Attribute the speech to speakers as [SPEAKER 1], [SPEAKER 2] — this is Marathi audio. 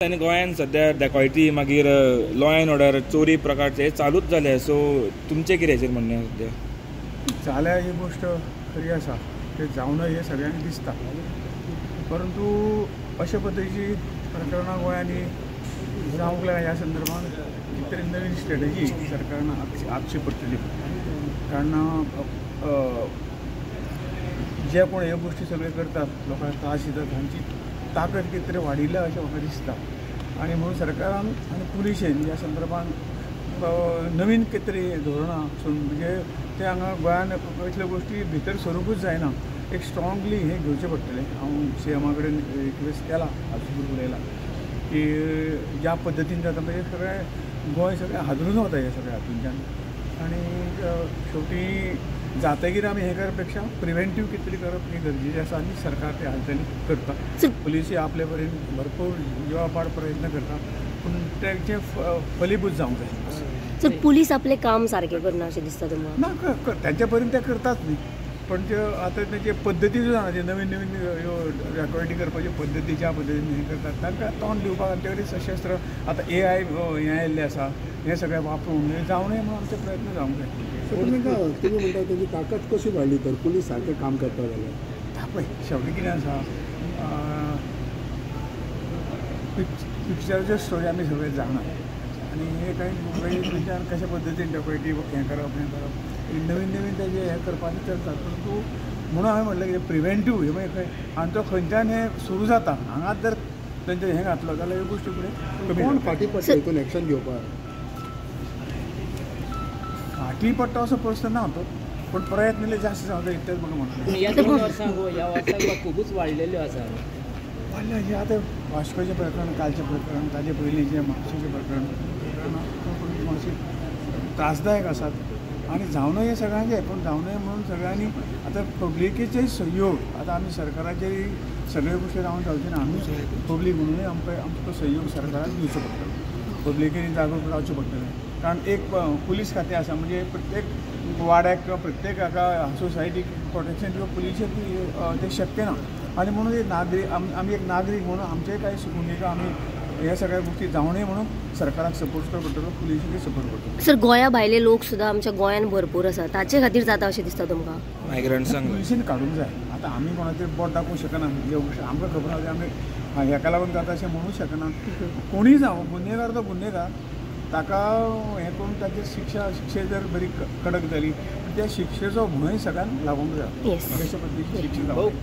[SPEAKER 1] आनी गोंयांत सध्या डॅकॉयटी मागीर लॉ अँड ऑर्डर चोरी प्रकारचे हे चालूच जाले. सो तुमचें कितें हेचेर म्हणणें सध्या?
[SPEAKER 2] जाल्या ही गोष्ट खरी आसा, ते जावन हे सगळ्यांक दिसता. परंतु अशा पद्दतीची प्रकरणां गोंयांनी जावंक लागल्या. ह्या संदर्भात कितें तरी नवीन स्ट्रॅटजी सरकारान आखची पडटली. कारण जे कोण ह्यो गोष्टी सगळे करतात, लोकांक त्रास दितात, तांची ताकद कितें तरी वाडिल्ल्या अशें म्हाका दिसता. आनी म्हणून सरकारान आनी पुलिशेन ह्या संदर्भात नवीन कितें तरी धोरणां म्हणजे ते हांगा गोंयान असल्यो गोष्टी भितर सरूंकूच जायना. एक स्ट्रॉंगली हे घेवचें पडटलें. हांव CMा कडेन रिक्वेस्ट केला, आजून उलयला की ज्या पद्दतीन जाता म्हणजे सगळें गोंय सगळें हादरून वता हे सगळ्या हातूंतल्यान. आनी शेवटी जातकीर आमी हे करपा पेक्षा प्रिव्हेंटीव कितें तरी करप हें गरजेचें आसा आनी सरकार ते हालचाली करता. पुलिसूय आपले परीन भरपूर जिवापाड प्रयत्न करता, पूण तेचे फलीभूत जावंक जाय.
[SPEAKER 3] सर, पुलीस आपले काम सारकें करना अशें दिसता तुमकां?
[SPEAKER 2] ना, तेंच्या परीन ते करतात न्ही, पण ते आतां तेचे पद्दती जो जाणा, नवीन नवीन ह्यो रॅकॉर्डी करपाच्यो पद्दती ज्या पद्दतीन हे करतात तांकां तोंड दिवपाक आमचे कडेन सशस्त्र आतां AI हें आयिल्लें आसा. हे सगळें वापरून हे जावं नये म्हणून आमचे प्रयत्न जावंक जाय.
[SPEAKER 4] तुम्ही म्हणटा तेजी ताकद कशी वाडली तर पुलीस सारकें काम करता जाल्यार?
[SPEAKER 2] पळय, शेवटी कितें आसा, पिक्चराच्यो स्टोरी आमी सगळे जाणा. आनी हे काही थंयच्यान कशा पद्दतीन डॅकॉयटी हें करप नवीन नवीन तेजे हें करपाचें चलतात. परंतु म्हणून हांवें म्हणलें की प्रिव्हेंटीव हे मागीर खंय आनी तो खंयच्यान हें सुरू जाता हांगाच जर तेंचें हें घातलो जाल्यार ह्यो गोश्टी फुडें
[SPEAKER 4] कोण फाटीं पडटा हितून एक्शन घेवपाक?
[SPEAKER 2] फाटीं पडटा असो प्रश्न ना तो, पण प्रयत्न इल्ले जास्त जावं जाय इतलेंच म्हाका म्हणलें.
[SPEAKER 5] ह्या 2 वर्सांक खूबच वाडलेल्यो आसा.
[SPEAKER 2] वाडल्या हें आतां वास्कोचें प्रकरण, कालचें प्रकरण, ताजे पयलींचें म्हापशेचें प्रकरण मातशें त्रासदायक आसात. आनी जावं नये सगळ्यांचें, पूण जावं नये म्हणून सगळ्यांनी आतां पब्लिकेचेय सहयोग, आतां आमी सरकाराचेर सगळ्यो गोश्टी जावन जावच्यो ना. आमी पब्लीक म्हणूनय आमकां सहयोग सरकाराक दिवचो पडटलो. पब्लिकेन जागरूक रावचें पडटलें. कारण एक पुलीस खातें आसा, म्हणजे प्रत्येक वाड्याक किंवा प्रत्येक हाका सोसायटीक प्रोटेक्शन दिवप पुलिशेक तें शक्य ना. आनी म्हणून एक नागरीक आमी एक नागरीक म्हणून आमचेय कांय भुमिका आमी ह्या सगळ्या गोष्टी जावं नये म्हणून सरकाराक सपोर्ट करचो पडटलो, पुलिशेकय सपोर्ट करचो.
[SPEAKER 3] सर, गोंया भायले लोक सुद्दां आमच्या गोंयान भरपूर आसा, ताचे खातीर जाता अशें दिसता तुमकां?
[SPEAKER 1] मायग्रंट्सांक
[SPEAKER 2] पुलिशेन काडूंक जाय. आतां आमी कोणाचेर बोट दाखोवंक शकना. ह्यो गोश्टी आमकां खबर आसा, आमी हेका लागून जाता अशें म्हणूंक शकना. कोणीय जावं, गुन्हेगार तो गुन्हेगार, ताका हें करून ताची शिक्षा जर बरी कडक जाली, त्या शिक्षेचो भंय सगळ्यांक लागूंक जाय.
[SPEAKER 3] Yes.
[SPEAKER 2] अशे पद्दतीची शिक्षा जावंक जाय.